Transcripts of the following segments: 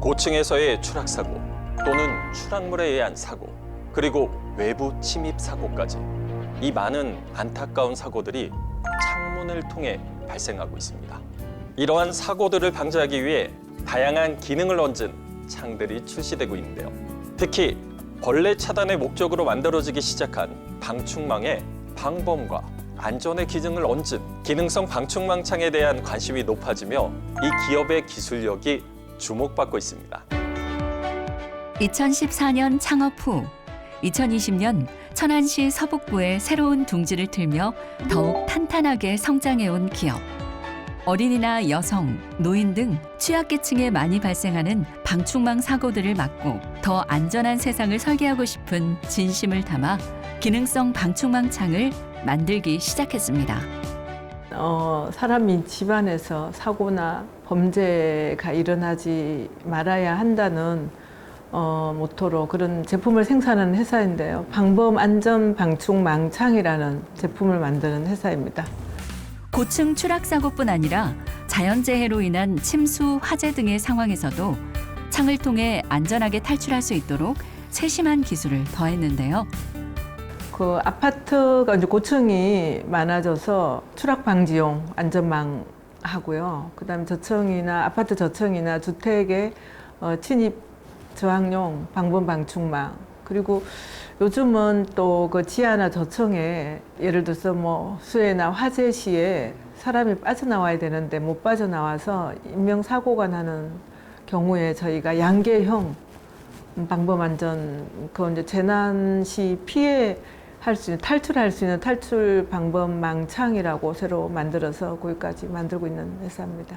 고층에서의 추락사고 또는 추락물에 의한 사고, 그리고 외부 침입 사고까지 이 많은 안타까운 사고들이 창문을 통해 발생하고 있습니다. 이러한 사고들을 방지하기 위해 다양한 기능을 얹은 창들이 출시되고 있는데요. 특히 벌레 차단의 목적으로 만들어지기 시작한 방충망의 방범과 안전의 기능을 얹은 기능성 방충망 창에 대한 관심이 높아지며 이 기업의 기술력이 주목받고 있습니다. 2014년 창업 후 2020년 천안시 서북부에 새로운 둥지를 틀며 더욱 탄탄하게 성장해온 기업. 어린이나 여성, 노인 등 취약계층에 많이 발생하는 방충망 사고들을 막고 더 안전한 세상을 설계하고 싶은 진심을 담아 기능성 방충망 창을 만들기 시작했습니다. 사람이 집안에서 사고나 범죄가 일어나지 말아야 한다는 모토로 그런 제품을 생산하는 회사인데요. 방범 안전 방충망 창이라는 제품을 만드는 회사입니다. 고층 추락 사고뿐 아니라 자연재해로 인한 침수, 화재 등의 상황에서도 창을 통해 안전하게 탈출할 수 있도록 세심한 기술을 더했는데요. 그 아파트가 이제 고층이 많아져서 추락 방지용 안전망 하고요. 그다음에 저층이나 아파트 저층이나 주택의 침입 저항용 방범 방충망, 그리고 요즘은 또 그 지하나 저층에 예를 들어서 뭐 수해나 화재 시에 사람이 빠져나와야 되는데 못 빠져나와서 인명사고가 나는 경우에 저희가 양계형 방범 안전, 그 이제 재난 시 피해할 수 있는, 탈출할 수 있는 탈출 방범 망창이라고 새로 만들어서 거기까지 만들고 있는 회사입니다.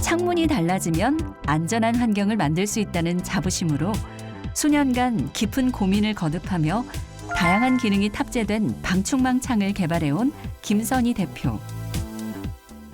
창문이 달라지면 안전한 환경을 만들 수 있다는 자부심으로 수년간 깊은 고민을 거듭하며 다양한 기능이 탑재된 방충망 창을 개발해온 김선희 대표.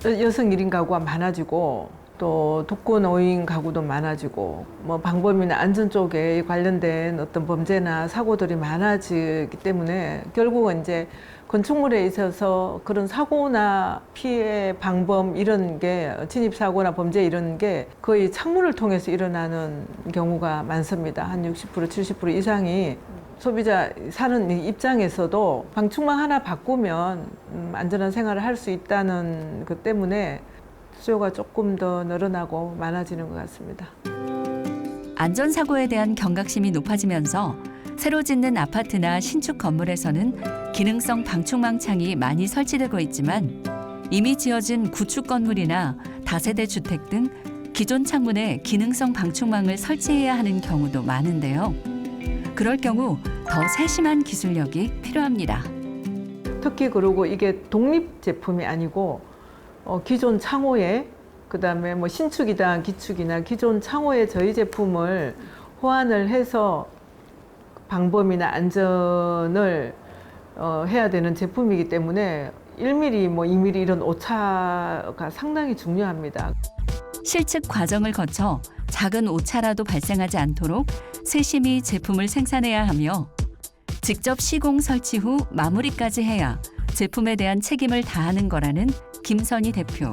여성 1인 가구가 많아지고 또 독거 5인 가구도 많아지고 뭐 방범이나 안전 쪽에 관련된 어떤 범죄나 사고들이 많아지기 때문에 결국은 이제 건축물에 있어서 그런 사고나 피해 방범 이런 게 진입 사고나 범죄 이런 게 거의 창문을 통해서 일어나는 경우가 많습니다. 한 60% 70% 이상이 소비자 사는 입장에서도 방충망 하나 바꾸면 안전한 생활을 할 수 있다는 것 때문에 수요가 조금 더 늘어나고 많아지는 것 같습니다. 안전사고에 대한 경각심이 높아지면서 새로 짓는 아파트나 신축 건물에서는 기능성 방충망 창이 많이 설치되고 있지만 이미 지어진 구축 건물이나 다세대 주택 등 기존 창문에 기능성 방충망을 설치해야 하는 경우도 많은데요. 그럴 경우 더 세심한 기술력이 필요합니다. 특히 그리고 이게 독립 제품이 아니고 기존 창호에, 그다음에 뭐 신축이다 기축이나 기존 창호에 저희 제품을 호환을 해서 방범이나 안전을 해야 되는 제품이기 때문에 1mm, 뭐 2mm 이런 오차가 상당히 중요합니다. 실측 과정을 거쳐 작은 오차라도 발생하지 않도록 세심히 제품을 생산해야 하며 직접 시공 설치 후 마무리까지 해야 제품에 대한 책임을 다하는 거라는 김선희 대표.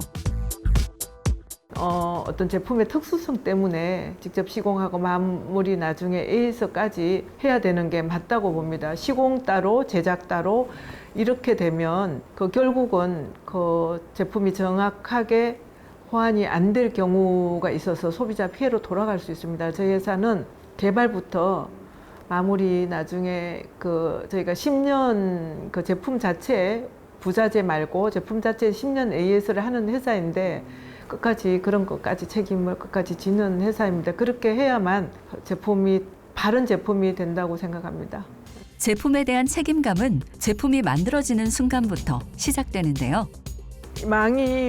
어떤 제품의 특수성 때문에 직접 시공하고 마무리 나중에 AS까지 해야 되는 게 맞다고 봅니다. 시공 따로, 제작 따로 이렇게 되면 결국은 그 제품이 정확하게 호환이 안 될 경우가 있어서 소비자 피해로 돌아갈 수 있습니다. 저희 회사는 개발부터 마무리 나중에 저희가 10년 그 제품 자체 부자재 말고 제품 자체 10년 AS를 하는 회사인데 끝까지 그런 것까지 책임을 끝까지 지는 회사입니다. 그렇게 해야만 제품이 바른 제품이 된다고 생각합니다. 제품에 대한 책임감은 제품이 만들어지는 순간부터 시작되는데요.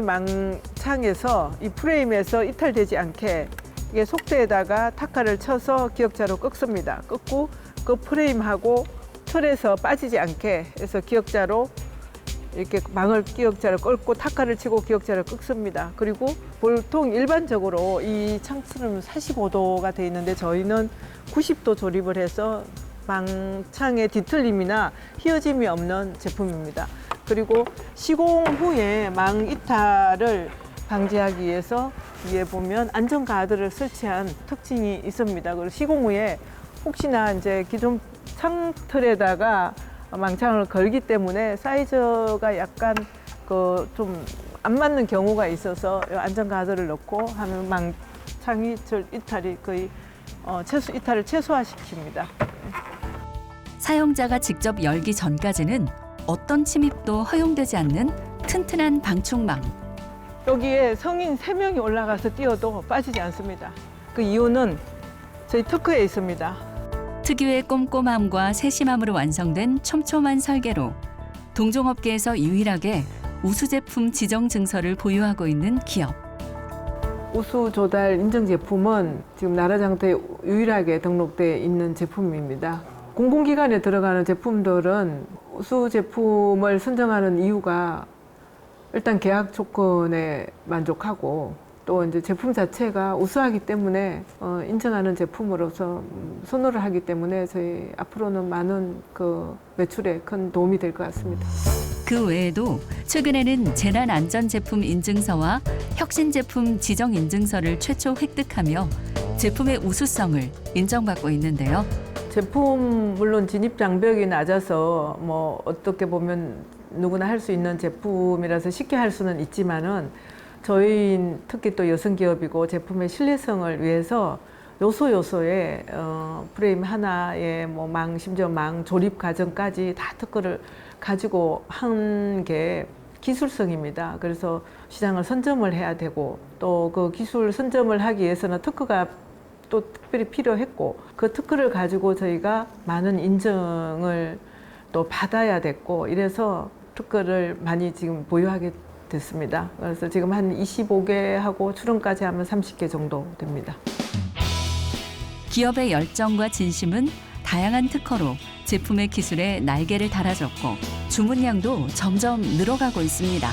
망창에서 이 프레임에서 이탈되지 않게 이게 속대에다가 타카를 쳐서 기역자로 꺾습니다. 꺾고 그 프레임하고 철에서 빠지지 않게 해서 기역자로 이렇게 망을 기역자를 꺾고 타카를 치고 기역자를 꺾습니다. 그리고 보통 일반적으로 이 창틀은 45도가 돼 있는데 저희는 90도 조립을 해서 망창의 뒤틀림이나 휘어짐이 없는 제품입니다. 그리고 시공 후에 망 이탈을 방지하기 위해서 위에 보면 안전 가드를 설치한 특징이 있습니다. 그리고 시공 후에 혹시나 이제 기존 창틀에다가 망창을 걸기 때문에 사이즈가 약간 그 좀 안 맞는 경우가 있어서 안전 가드를 넣고 하면 망창이 이탈이 거의 이탈을 최소화시킵니다. 사용자가 직접 열기 전까지는 어떤 침입도 허용되지 않는 튼튼한 방충망. 여기에 성인 3명이 올라가서 뛰어도 빠지지 않습니다. 그 이유는 저희 특허에 있습니다. 특유의 꼼꼼함과 세심함으로 완성된 촘촘한 설계로 동종업계에서 유일하게 우수 제품 지정 증서를 보유하고 있는 기업. 우수 조달 인증 제품은 지금 나라장터에 유일하게 등록되어 있는 제품입니다. 공공기관에 들어가는 제품들은 우수 제품을 선정하는 이유가 일단 계약 조건에 만족하고 또 이제 제품 자체가 우수하기 때문에 인정하는 제품으로서 선호를 하기 때문에 저희 앞으로는 많은 그 매출에 큰 도움이 될 것 같습니다. 그 외에도 최근에는 재난안전제품 인증서와 혁신제품 지정인증서를 최초 획득하며 제품의 우수성을 인정받고 있는데요. 제품 물론 진입 장벽이 낮아서 뭐 어떻게 보면 누구나 할 수 있는 제품이라서 쉽게 할 수는 있지만은 저희 특히 또 여성 기업이고 제품의 신뢰성을 위해서 요소에 프레임 하나에 뭐 심지어 망 조립 과정까지 다 특허를 가지고 한 게 기술성입니다. 그래서 시장을 선점을 해야 되고 또 그 기술 선점을 하기 위해서는 특허가 또 특별히 필요했고 그 특허를 가지고 저희가 많은 인정을 또 받아야 됐고 이래서 특허를 많이 지금 보유하게 됐습니다. 그래서 지금 한 25개 하고 출원까지 하면 30개 정도 됩니다. 기업의 열정과 진심은 다양한 특허로 제품의 기술에 날개를 달아줬고 주문량도 점점 늘어가고 있습니다.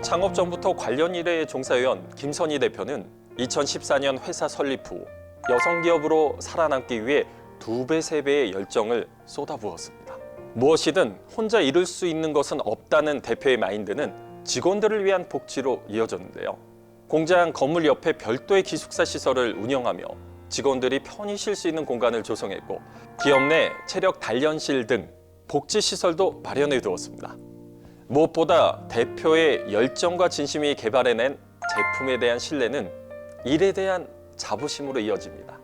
창업 전부터 관련 일에 종사해온 김선희 대표는 2014년 회사 설립 후 여성 기업으로 살아남기 위해 2배, 3배의 열정을 쏟아부었습니다. 무엇이든 혼자 이룰 수 있는 것은 없다는 대표의 마인드는 직원들을 위한 복지로 이어졌는데요. 공장 건물 옆에 별도의 기숙사 시설을 운영하며 직원들이 편히 쉴 수 있는 공간을 조성했고 기업 내 체력 단련실 등 복지 시설도 마련해 두었습니다. 무엇보다 대표의 열정과 진심이 개발해낸 제품에 대한 신뢰는 일에 대한 자부심으로 이어집니다.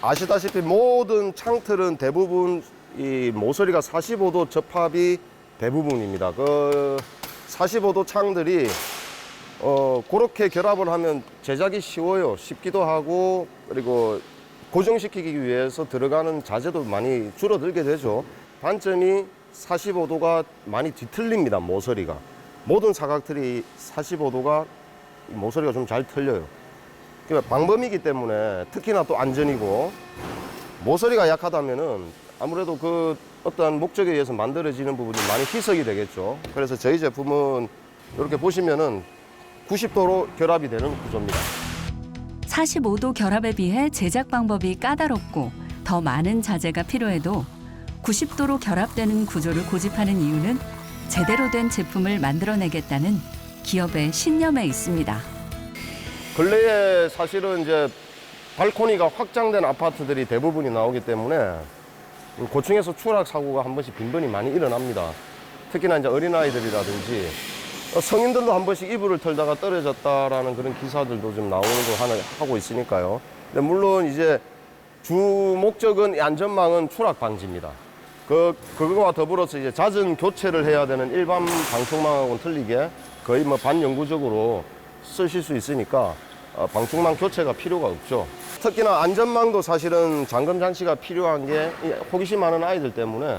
아시다시피 모든 창틀은 대부분 이 모서리가 45도 접합이 대부분입니다. 그 45도 창들이 그렇게 결합을 하면 제작이 쉬워요. 쉽기도 하고 그리고 고정시키기 위해서 들어가는 자재도 많이 줄어들게 되죠. 단점이 45도가 많이 뒤틀립니다. 모서리가. 모든 사각틀이 45도가 모서리가 좀 잘 틀려요. 그러니까 방범이기 때문에 특히나 또 안전이고 모서리가 약하다면은 아무래도 그 어떤 목적에 의해서 만들어지는 부분이 많이 희석이 되겠죠. 그래서 저희 제품은 이렇게 보시면은 90도로 결합이 되는 구조입니다. 45도 결합에 비해 제작 방법이 까다롭고 더 많은 자재가 필요해도 90도로 결합되는 구조를 고집하는 이유는 제대로 된 제품을 만들어내겠다는 기업의 신념에 있습니다. 근래에 사실은 이제 발코니가 확장된 아파트들이 대부분이 나오기 때문에 고층에서 추락 사고가 한 번씩 빈번히 많이 일어납니다. 특히나 이제 어린아이들이라든지 성인들도 한 번씩 이불을 털다가 떨어졌다라는 그런 기사들도 좀 나오는 거 하고 있으니까요. 근데 물론 이제 주 목적은 안전망은 추락 방지입니다. 그거와 더불어서 이제 잦은 교체를 해야 되는 일반 방충망하고는 틀리게 거의 뭐 반영구적으로 쓰실 수 있으니까 방충망 교체가 필요가 없죠. 특히나 안전망도 사실은 잠금 장치가 필요한 게 호기심 많은 아이들 때문에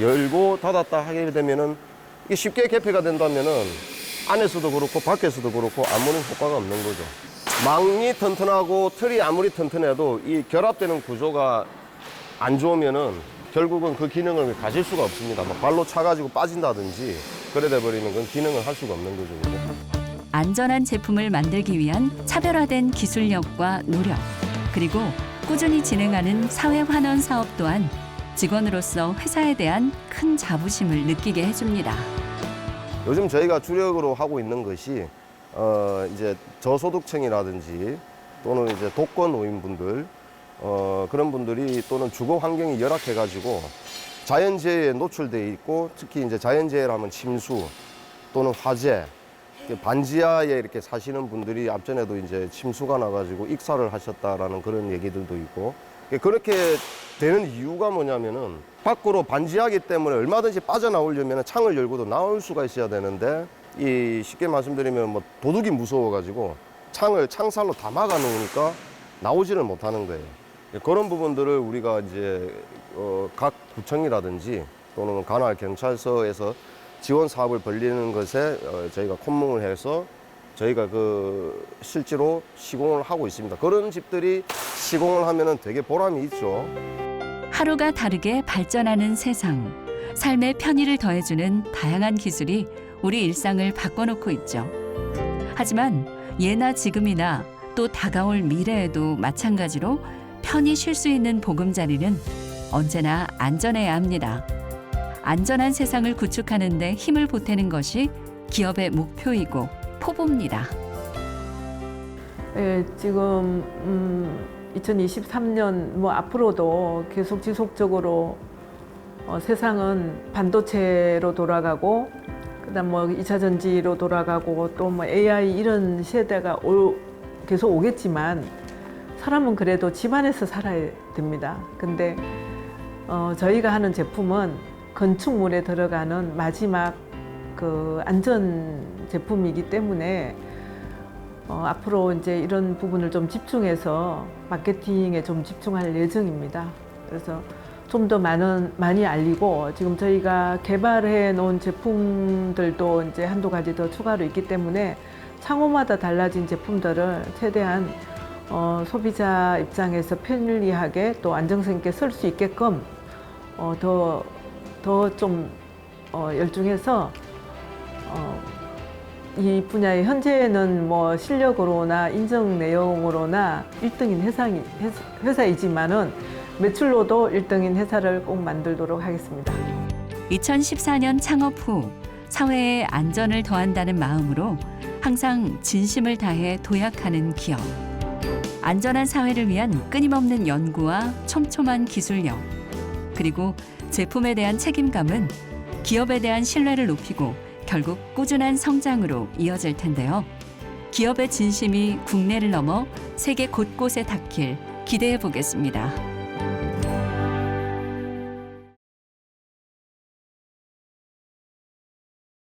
열고 닫았다 하게 되면은 이게 쉽게 개폐가 된다면은 안에서도 그렇고 밖에서도 그렇고 아무런 효과가 없는 거죠. 망이 튼튼하고 틀이 아무리 튼튼해도 이 결합되는 구조가 안 좋으면은 결국은 그 기능을 가질 수가 없습니다. 뭐 발로 차가지고 빠진다든지 그래 돼 버리는 건 기능을 할 수가 없는 거죠. 안전한 제품을 만들기 위한 차별화된 기술력과 노력, 그리고 꾸준히 진행하는 사회 환원 사업 또한 직원으로서 회사에 대한 큰 자부심을 느끼게 해줍니다. 요즘 저희가 주력으로 하고 있는 것이 이제 저소득층이라든지 또는 이제 독거 노인분들 그런 분들이 또는 주거 환경이 열악해가지고 자연재해에 노출돼 있고 특히 이제 자연재해라면 침수 또는 화재, 반지하에 이렇게 사시는 분들이 앞전에도 이제 침수가 나가지고 익사를 하셨다라는 그런 얘기들도 있고 그렇게 되는 이유가 뭐냐면은 밖으로 반지하기 때문에 얼마든지 빠져나오려면 창을 열고도 나올 수가 있어야 되는데 이 쉽게 말씀드리면 뭐 도둑이 무서워가지고 창을 창살로 다 막아 놓으니까 나오지를 못하는 거예요. 그런 부분들을 우리가 이제 각 구청이라든지 또는 관할 경찰서에서 지원 사업을 벌리는 것에 저희가 콧뭉을 해서 저희가 실제로 시공을 하고 있습니다. 그런 집들이 시공을 하면은 되게 보람이 있죠. 하루가 다르게 발전하는 세상, 삶의 편의를 더해주는 다양한 기술이 우리 일상을 바꿔놓고 있죠. 하지만 예나 지금이나 또 다가올 미래에도 마찬가지로 편히 쉴 수 있는 보금자리는 언제나 안전해야 합니다. 안전한 세상을 구축하는 데 힘을 보태는 것이 기업의 목표이고 포부입니다. 예, 지금 2023년 뭐 앞으로도 계속 지속적으로 세상은 반도체로 돌아가고 그다음 뭐 2차 전지로 돌아가고 또 뭐 AI 이런 시대가 계속 오겠지만 사람은 그래도 집 안에서 살아야 됩니다. 근데 저희가 하는 제품은 건축물에 들어가는 마지막 안전 제품이기 때문에 앞으로 이제 이런 부분을 좀 집중해서 마케팅에 좀 집중할 예정입니다. 그래서 좀 더 많이 알리고 지금 저희가 개발해 놓은 제품들도 이제 한두 가지 더 추가로 있기 때문에 창호마다 달라진 제품들을 최대한 소비자 입장에서 편리하게 또 안정성 있게 쓸 수 있게끔 더 좀 열중해서 이 분야에 현재는 뭐 실력으로나 인정 내용으로나 1등인 회사이지만은 매출로도 1등인 회사를 꼭 만들도록 하겠습니다. 2014년 창업 후 사회의 안전을 더한다는 마음으로 항상 진심을 다해 도약하는 기업. 안전한 사회를 위한 끊임없는 연구와 촘촘한 기술력, 그리고 제품에 대한 책임감은 기업에 대한 신뢰를 높이고 결국 꾸준한 성장으로 이어질 텐데요. 기업의 진심이 국내를 넘어 세계 곳곳에 닿길 기대해 보겠습니다.